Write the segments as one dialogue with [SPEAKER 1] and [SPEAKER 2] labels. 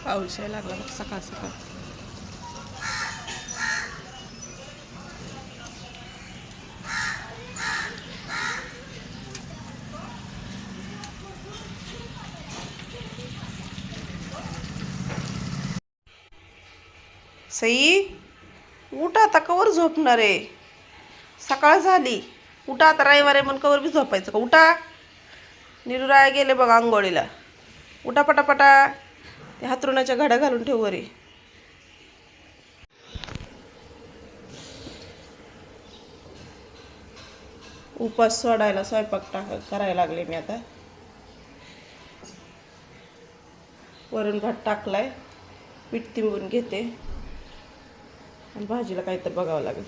[SPEAKER 1] पाऊस यायला लागला बघ सकाळ सकाळ. सई उठा आता, कवर झोपणार आहे? सकाळ झाली. उठा आता, रविवार आहे म्हणून कवर बी झोपायचं का? उठा. निरुराय गेले बघा आंघोळीला. उठा पटापटा. ते हातरुणाच्या घड्या घालून ठेव वरी. उपास सोडायला स्वयंपाक करायला लागले मी आता. वरून भात टाकलाय, पीठ तिंबून घेते आणि भाजीला काहीतरी बघावं लागेल.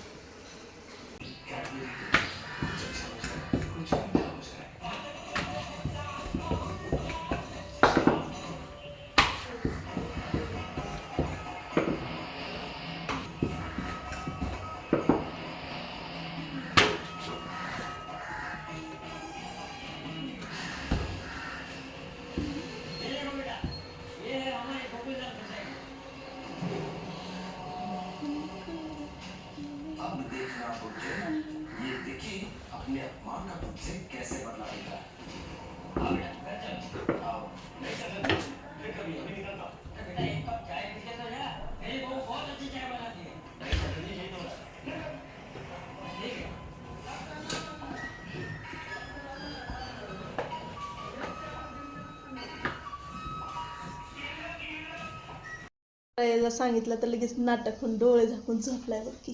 [SPEAKER 1] सांगितलं तर लगेच नाटक होऊन डोळे झाकून झोपलाय बघ की.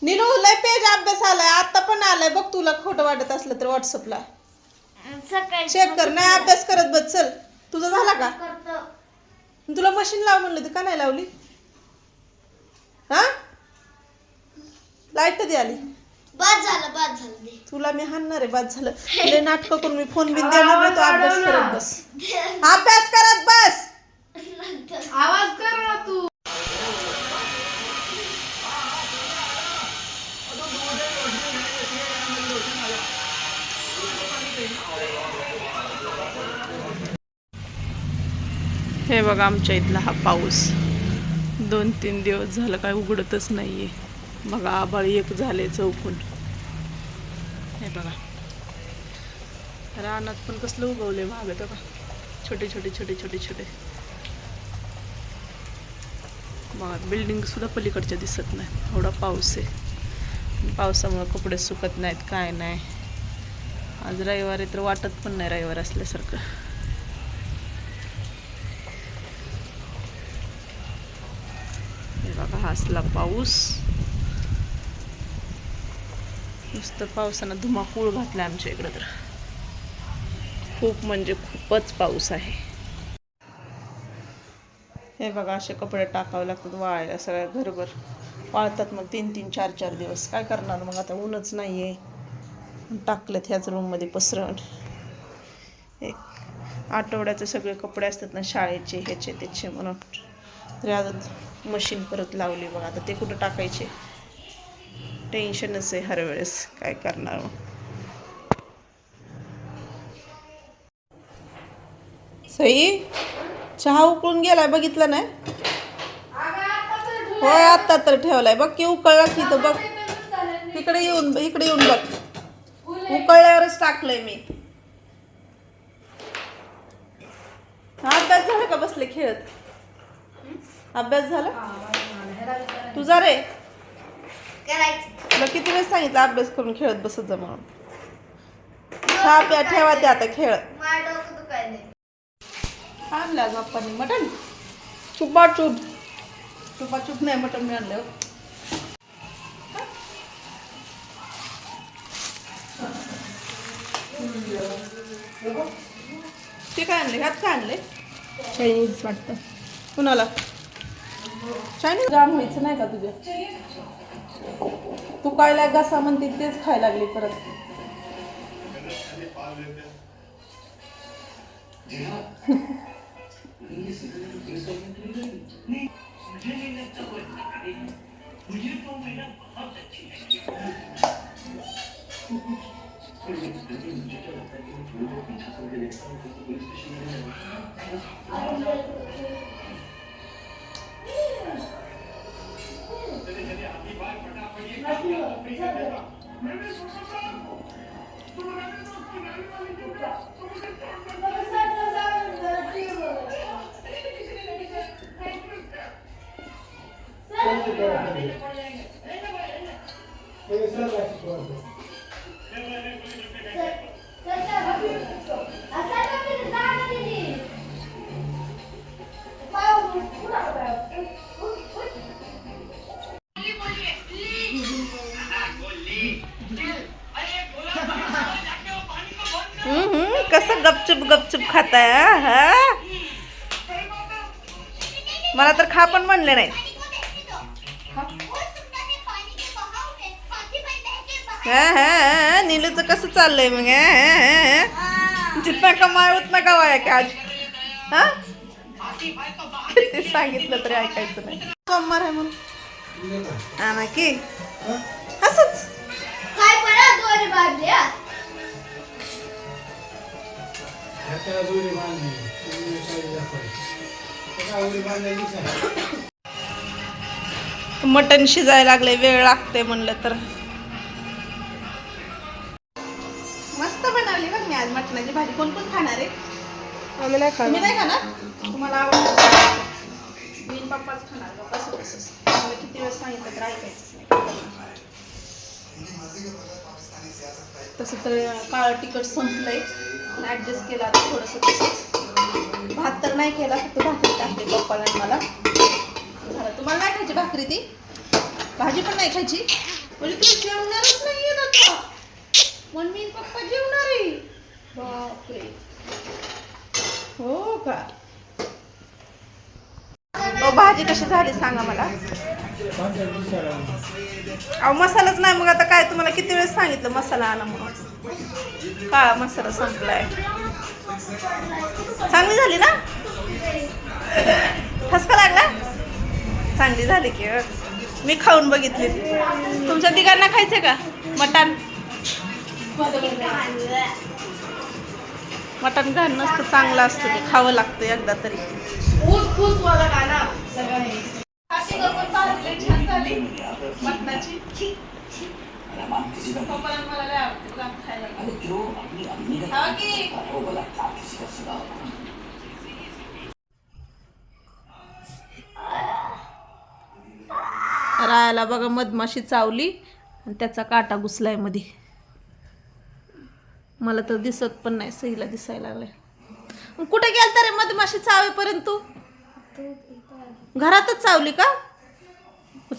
[SPEAKER 1] नीलू लय पेज अभ्यास आलाय, आता पण आलाय बघ. तुला खोटं वाटत असलं तर व्हॉट्सअपला चेक कर. नाही अभ्यास करत बस. चल, तुझा झाला का? तुला मशीन लाव म्हणलं, का नाही लावली? हा, लाईट कधी आली?
[SPEAKER 2] बाद झालं
[SPEAKER 1] तुला मी हाणणार आहे. बाद झालं. लय नाटक करून मी फोन बिन देणार नाही. तो अभ्यास करत बस. अभ्यास करत बस.
[SPEAKER 2] आवाज कर ना तू.
[SPEAKER 1] हे बघा आमच्या इथला हा पाऊस 2-3 दिवस झालं काय उघडतच नाहीये. बघा आभाळ एक झाले चौकून. हे बघा रानात पण कसलं उगवले मागे बघा, छोटे छोटे छोटे छोटे छोटे. बघा बिल्डिंग सुद्धा पलीकडच्या दिसत नाही, एवढा पाऊस आहे. पावसामुळे कपडे सुकत नाहीत, काय नाही. आज रविवार आहे तर वाटत पण नाही रविवार असल्यासारखं. हे बघा हा असला पाऊस. नुसतं पावसानं धुमाकूळ घातला आमच्या इकडं तर. खूप म्हणजे खूपच पाऊस आहे. हे बघा असे कपडे टाकावे लागतात वाळायला. सगळ्या घरभर वाळतात मग 3-3, 4-4 दिवस. काय करणार मग आता, ऊनच नाही आहे. टाकलेत ह्याच रूममध्ये पसरण. एक आठवड्याचे सगळे कपडे असतात ना, शाळेचे ह्याचे त्याचे म्हणून. तरी अजून मशीन परत लावली बघा. आता ते कुठं टाकायचे टेन्शनच आहे हर वेळेस. काय करणार मग. सई चहा उकळून गेलाय, बघितलं नाही? होय आता तर ठेवलाय बघ की. उकळला की तर बघ. इकडे येऊन बघ. उकळल्यावरच टाकलंय मी. अभ्यास झाला का? बसले खेळत. अभ्यास झाला तुझा रे? तुला किती वेळ सांगितलं अभ्यास करून खेळत बसत जा म्हणून. चहा प्या, ठेवा ते आता खेळत. आणलं बाप्पांनी मटण. चुपाचूप नाही मटण मी आणलं. ते काय आणले? ह्यात काय आणले?
[SPEAKER 2] चायनीज वाटतं.
[SPEAKER 1] कुणाला चायनीज? जाम व्हायचं नाही का तुझ्या? तू काय घसा म्हणते तेच खायला लागली परत. कसं गपचूप गपचूप खाताय हा? मला तर खा पण म्हणले नाही. नीलूचं कसं चाललंय मग? जितना कमाय उतना कमाया की आज. हा किती सांगितलं तरी ऐकायचं नाही. सोमवार आहे म्हणून आणा की असंच
[SPEAKER 2] काय पडा दोरी बांधल्या
[SPEAKER 1] मटण शिजायला लागले, वेळ लागते म्हणलं तर. मस्त बनवली बघ मी आज मटणाची भाजी. कोण कोण खाणार आहे?
[SPEAKER 3] आम्ही नाही
[SPEAKER 1] तुम्ही
[SPEAKER 3] खाणार.
[SPEAKER 1] नाही खाणार? तुम्हाला आवडतं? मी आणि पप्पाच खाणार. बस बस. मला किती वेळ सांगितलं तर ऐकायचंच नाही. तसं तर काळं तिखट संपलंय, ऍडजस्ट केला आता थोडंसं तसंच. भात तर नाही केला, फक्त भाकरी टाकते पप्पाला आणि मला. झालं. तुम्हाला नाही खायची भाकरी? ती भाजी पण नाही खायची म्हणजे तुम्ही जेवणारच नाही आता. मम्मी आणि पप्पा जेवणार आहे? बापरे. हो का? भाजी कशी झाली सांगा मला. अहो मसालाच नाही. मग आता काय, तुम्हाला किती वेळेस सांगितलं मसाला आणा म्हणून. काळा मसाला संपलाय. चांगली झाली ना? ठसका लागला? चांगली झाली की. मी खाऊन बघितली. तुमच्या तिघांना खायचे का मटण? मटण घाण नसतं, चांगलं असतं ते. खावं लागतं एकदा तरी. छान झाली मटणाची. मला लय आवडते खायला. रायाला बघा मधमाशी चावली आणि त्याचा काटा घुसलाय मध्ये. मला तर दिसत पण नाही, सहीला दिसायला लागलाय. कुठे गेलता रे मधमाशी चावेपर्यंत? तू घरातच चावली का?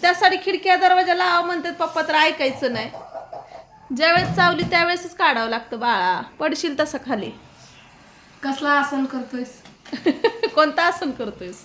[SPEAKER 1] त्यासाठी खिडक्या दरवाजा लावा म्हणतात पप्पा, तर ऐकायचं नाही. ज्यावेळेस चावली त्यावेळेसच काढावं लागतं बाळा. पडशील तसं खाली.
[SPEAKER 3] कसला आसन करतोयस?
[SPEAKER 1] कोणतं आसन करतोयस?